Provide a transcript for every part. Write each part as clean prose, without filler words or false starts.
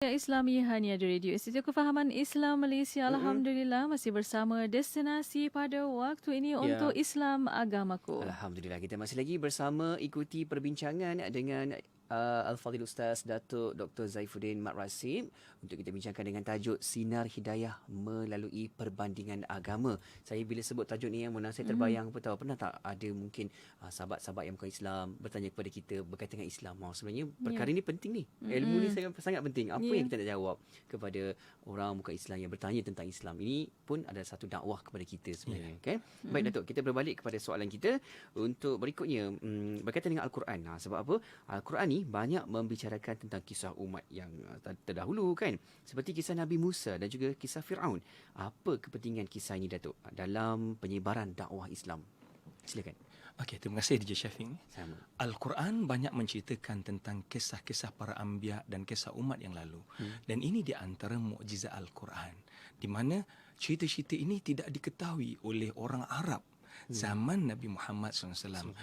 Ya Islami hanya di Radio Institut Kefahaman Islam Malaysia. Alhamdulillah masih bersama destinasi pada waktu ini untuk Ya, Islam agamaku. Alhamdulillah kita masih lagi bersama ikuti perbincangan dengan Al-Fadhil Ustaz Datuk Dr. Zaifuddin Mat Rasim untuk kita bincangkan dengan tajuk Sinar Hidayah melalui Perbandingan Agama. Saya bila sebut tajuk ni yang Mona, saya terbayang apa tahu, pernah tak ada mungkin sahabat-sahabat yang bukan Islam bertanya kepada kita berkaitan dengan Islam. Sebenarnya perkara ini penting ni. Ilmu ni sangat penting. Apa yang kita nak jawab kepada orang bukan Islam yang bertanya tentang Islam. Ini pun ada satu dakwah kepada kita sebenarnya. Okay? Baik Datuk, kita berbalik kepada soalan kita untuk berikutnya berkaitan dengan Al-Quran. Sebab apa? Al-Quran ni banyak membicarakan tentang kisah umat yang terdahulu kan. Seperti kisah Nabi Musa dan juga kisah Fir'aun. Apa kepentingan kisah ini Datuk dalam penyebaran dakwah Islam? Silakan. Okey, terima kasih DJ Syafiq. Sama. Al-Quran banyak menceritakan tentang kisah-kisah para anbiya dan kisah umat yang lalu. Dan ini di antara mukjizat Al-Quran, di mana cerita-cerita ini tidak diketahui oleh orang Arab zaman Nabi Muhammad SAW.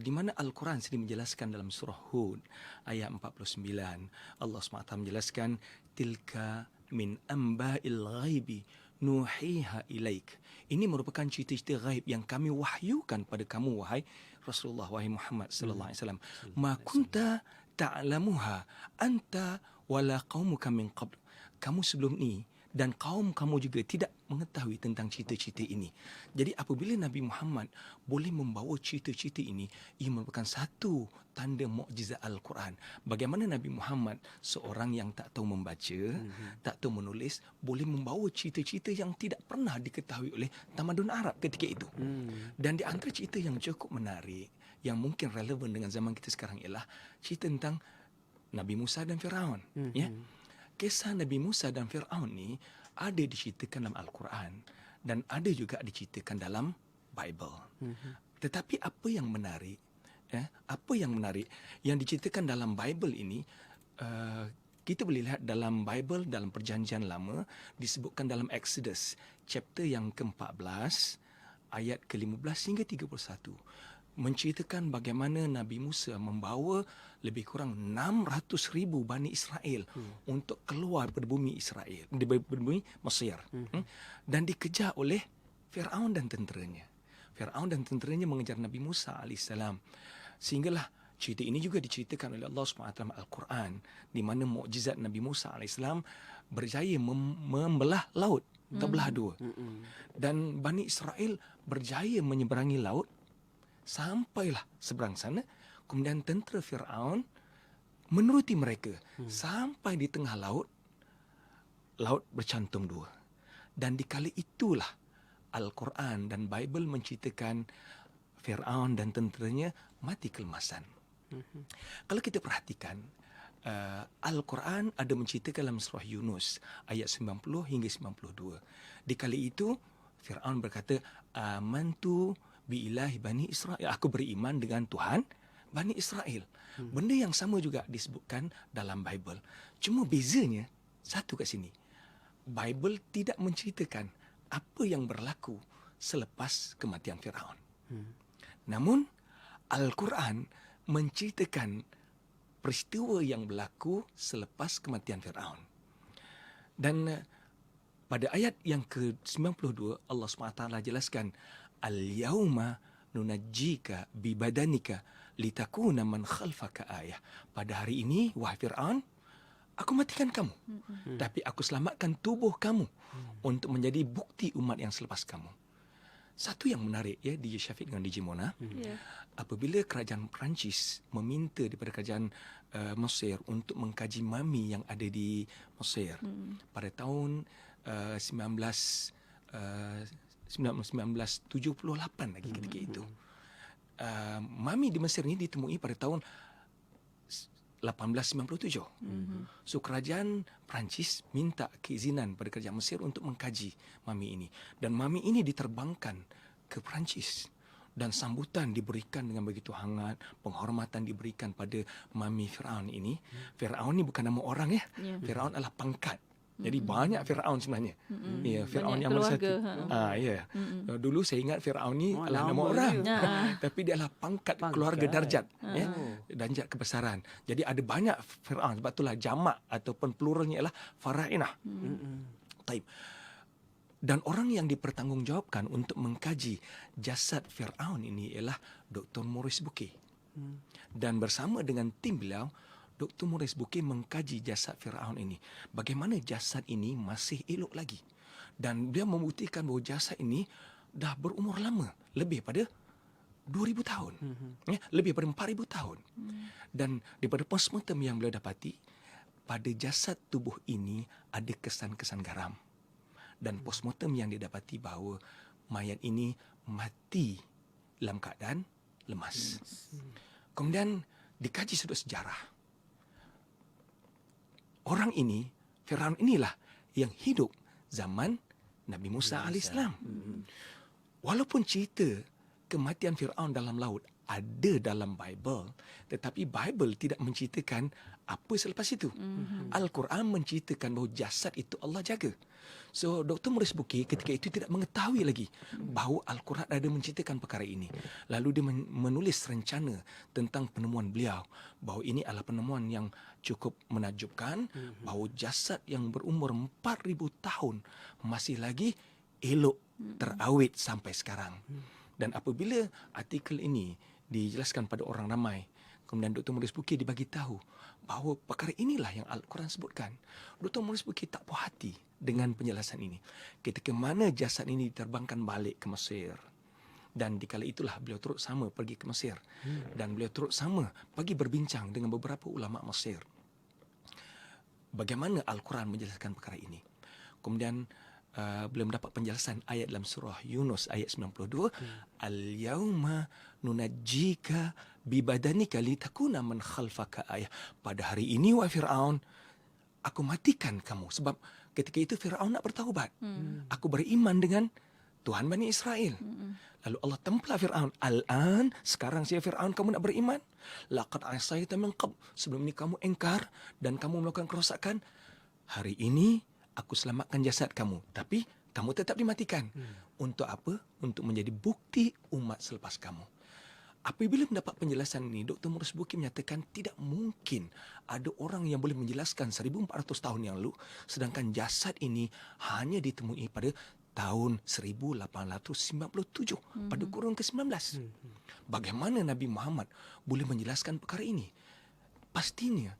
Di mana Al-Quran sendiri menjelaskan dalam surah Hud ayat 49. Allah SWT menjelaskan, tilka min amba'il ghaibi nuhiha ilaik. Ini merupakan cerita-cerita ghaib yang kami wahyukan pada kamu, wahai Rasulullah, wahai Muhammad sallallahu alaihi wasallam. Ma kunta ta'lamuha anta wala qaumuka min qabl. Kamu sebelum ni dan kaum kamu juga tidak mengetahui tentang cerita-cerita ini. Jadi apabila Nabi Muhammad boleh membawa cerita-cerita ini, ia merupakan satu tanda mukjizat Al-Quran. Bagaimana Nabi Muhammad, seorang yang tak tahu membaca, tak tahu menulis, boleh membawa cerita-cerita yang tidak pernah diketahui oleh tamadun Arab ketika itu. Dan di antara cerita yang cukup menarik, yang mungkin relevan dengan zaman kita sekarang ialah cerita tentang Nabi Musa dan Firaun. Ya. Kisah Nabi Musa dan Fir'aun ni ada diceritakan dalam Al-Quran dan ada juga diceritakan dalam Bible. Tetapi apa yang menarik, yang diceritakan dalam Bible ini, kita boleh lihat dalam Bible, dalam Perjanjian Lama, disebutkan dalam Exodus, chapter yang ke-14, ayat ke-15 hingga 31. Menceritakan bagaimana Nabi Musa membawa lebih kurang 600,000 Bani Israel untuk keluar dari bumi Israel, dari bumi Mesir, dan dikejar oleh Fir'aun dan tenteranya. Fir'aun dan tenteranya mengejar Nabi Musa AS. Sehinggalah cerita ini juga diceritakan oleh Allah SWT dalam Al-Quran, di mana mukjizat Nabi Musa AS berjaya membelah laut, terbelah dua. Dan Bani Israel berjaya menyeberangi laut, sampailah seberang sana. Kemudian tentera Fir'aun menuruti mereka sampai di tengah laut. Laut bercantum dua. Dan di kali itulah Al-Quran dan Bible menceritakan Fir'aun dan tenteranya mati kelemasan. Kalau kita perhatikan, Al-Quran ada menceritakan dalam surah Yunus ayat 90 hingga 92. Di kali itu Fir'aun berkata, amantu bi ilahi Bani Israel. Aku beriman dengan Tuhan Bani Israel. Benda yang sama juga disebutkan dalam Bible. Cuma bezanya satu kat sini. Bible tidak menceritakan apa yang berlaku selepas kematian Firaun. Namun Al-Quran menceritakan peristiwa yang berlaku selepas kematian Firaun. Dan pada ayat yang ke-92 Allah SWT jelaskan, al-yawma nunajjika bi badanika litakuna man khalfaka ayah. Pada hari ini, wahai Fir'aun, aku matikan kamu. Tapi aku selamatkan tubuh kamu untuk menjadi bukti umat yang selepas kamu. Satu yang menarik, ya, DJ Syafiq dengan DJ Mona, apabila kerajaan Perancis meminta daripada kerajaan Mesir untuk mengkaji mami yang ada di Mesir pada tahun 1978 lagi ketika itu. Mami di Mesir ini ditemui pada tahun 1897. So kerajaan Perancis minta keizinan pada kerajaan Mesir untuk mengkaji mami ini. Dan mami ini diterbangkan ke Perancis. Dan sambutan diberikan dengan begitu hangat, penghormatan diberikan pada mami Fir'aun ini. Fir'aun ini bukan nama orang, ya. Fir'aun adalah pangkat. Jadi banyak Firaun sebenarnya. Ya, Firaun Banyak yang mana keluarga, satu. Ya. Dulu saya ingat Firaun ni Oh, adalah nama lama orang. dia. Tapi dia adalah pangkat keluarga darjat, ya. Darjat kebesaran. Jadi ada banyak Firaun, sebab itulah jamak ataupun pluralnya ialah farainah. Taib. Dan orang yang dipertanggungjawabkan untuk mengkaji jasad Firaun ini ialah Dr. Maurice Bucaille. Dan bersama dengan tim beliau, Dr. Maurice Bucaille mengkaji jasad Firaun ini. Bagaimana jasad ini masih elok lagi. Dan dia membuktikan bahawa jasad ini dah berumur lama, lebih pada 2,000 tahun. Ya, lebih pada 4,000 tahun. Dan daripada postmortem yang beliau dapati, pada jasad tubuh ini ada kesan-kesan garam. Dan postmortem yang didapati bahawa mayat ini mati dalam keadaan lemas. Kemudian dikaji sudut sejarah. Orang ini, Firaun inilah yang hidup zaman Nabi Musa AS. Walaupun cerita kematian Firaun dalam laut ada dalam Bible, tetapi Bible tidak menceritakan apa selepas itu. Al-Quran menceritakan bahawa jasad itu Allah jaga. So, Dr. Maurice Bucaille ketika itu tidak mengetahui lagi bahawa Al-Quran ada menceritakan perkara ini. Lalu dia menulis rencana tentang penemuan beliau, bahawa ini adalah penemuan yang cukup menakjubkan, bahawa jasad yang berumur 4,000 tahun masih lagi elok, terawet sampai sekarang. Dan apabila artikel ini dijelaskan pada orang ramai, kemudian Dr. Maurice Bucaille dibagi tahu bahawa perkara inilah yang Al-Quran sebutkan. Dr. Maurice Bucaille tak puas hati dengan penjelasan ini. Ketika mana jasad ini diterbangkan balik ke Mesir. Dan dikala itulah beliau turut sama pergi ke Mesir. Dan beliau turut sama pergi berbincang dengan beberapa ulama Mesir. Bagaimana Al-Quran menjelaskan perkara ini. Kemudian beliau mendapat penjelasan ayat dalam surah Yunus ayat 92. Al-yawma nunajjika bibadanika litakuna man khalfaka ayah. Pada hari ini, wahai Firaun, aku matikan kamu. Sebab ketika itu Firaun nak bertaubat. Aku beriman dengan Tuhan Bani Israel. Lalu Allah templah Firaun. Al-an, sekarang saya Firaun, kamu nak beriman? Laqad asaita min qabl. Sebelum ini kamu engkar dan kamu melakukan kerosakan. Hari ini aku selamatkan jasad kamu, tapi kamu tetap dimatikan. Untuk apa? Untuk menjadi bukti umat selepas kamu. Apabila mendapat penjelasan ini, Dr. Maurice Bucaille menyatakan tidak mungkin ada orang yang boleh menjelaskan 1,400 tahun yang lalu, sedangkan jasad ini hanya ditemui pada tahun 1897, pada kurun ke-19. Bagaimana Nabi Muhammad boleh menjelaskan perkara ini? Pastinya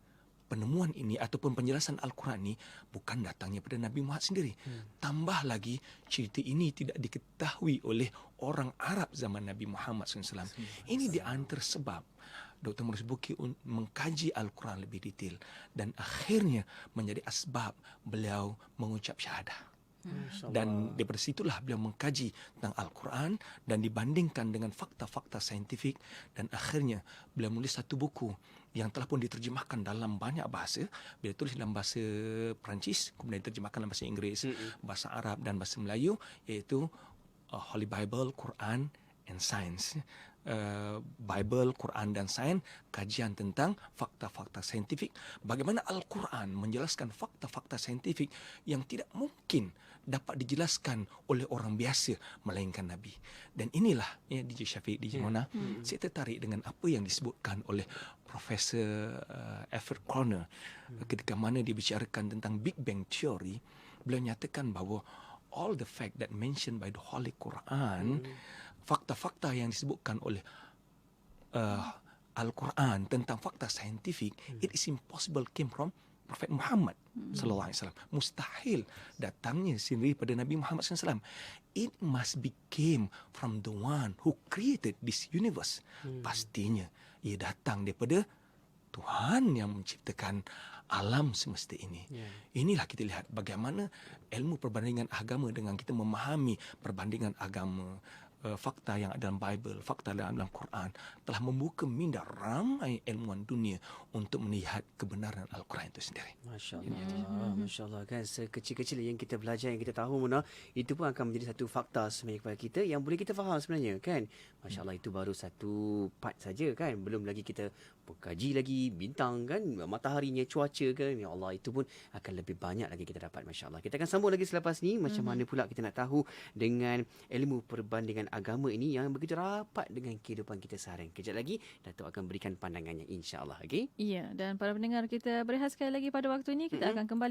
penemuan ini ataupun penjelasan Al-Quran ini bukan datangnya pada Nabi Muhammad sendiri. Tambah lagi, cerita ini tidak diketahui oleh orang Arab zaman Nabi Muhammad SAW. Ini di antara sebab Dr. Maurice Bucaille mengkaji Al-Quran lebih detail dan akhirnya menjadi asbab beliau mengucap syahadah. Dan daripada situlah beliau mengkaji tentang Al-Quran dan dibandingkan dengan fakta-fakta saintifik, dan akhirnya beliau menulis satu buku yang telah pun diterjemahkan dalam banyak bahasa. Beliau tulis dalam bahasa Perancis, kemudian diterjemahkan dalam bahasa Inggeris, bahasa Arab dan bahasa Melayu, iaitu Holy Bible, Quran and Science. Bible, Quran dan Sains, kajian tentang fakta-fakta saintifik. Bagaimana Al-Quran menjelaskan fakta-fakta saintifik yang tidak mungkin dapat dijelaskan oleh orang biasa melainkan Nabi. Dan inilah, ya, DJ Syafiq, DJ Mona, saya tertarik dengan apa yang disebutkan oleh Profesor Everett Corner ketika mana dia bicarakan tentang Big Bang Theory. Beliau nyatakan bahawa all the fact that mentioned by the Holy Quran, fakta-fakta yang disebutkan oleh Al-Quran tentang fakta saintifik, it is impossible came from Prophet Muhammad sallallahu alaihi wasallam. Mustahil datangnya sendiri pada Nabi Muhammad sallallahu alaihi wasallam. It must be came from the one who created this universe. Pastinya ia datang daripada Tuhan yang menciptakan alam semesta ini. Inilah kita lihat bagaimana ilmu perbandingan agama dengan kita memahami perbandingan agama, fakta yang ada dalam Bible, fakta dalam Quran telah membuka minda ramai ilmuwan dunia untuk melihat kebenaran Al-Quran itu sendiri. Masya Allah, Masya Allah, kan sekecil-kecil yang kita belajar, yang kita tahu, Mona, itu pun akan menjadi satu fakta sebenarnya kepada kita yang boleh kita faham sebenarnya, kan. Masya Allah, itu baru satu part saja, kan. Belum lagi kita kaji lagi bintang kan, mataharinya, cuaca kan. Ya Allah, itu pun akan lebih banyak lagi kita dapat, Masya Allah. Kita akan sambung lagi selepas ni. Macam mana pula kita nak tahu dengan ilmu perbandingan agama ini yang begitu rapat dengan kehidupan kita seharian. Kejap lagi, Datuk akan berikan pandangannya, insya Allah. Okay? Ya, dan para pendengar kita berehat sekali lagi pada waktu ini. Kita akan kembali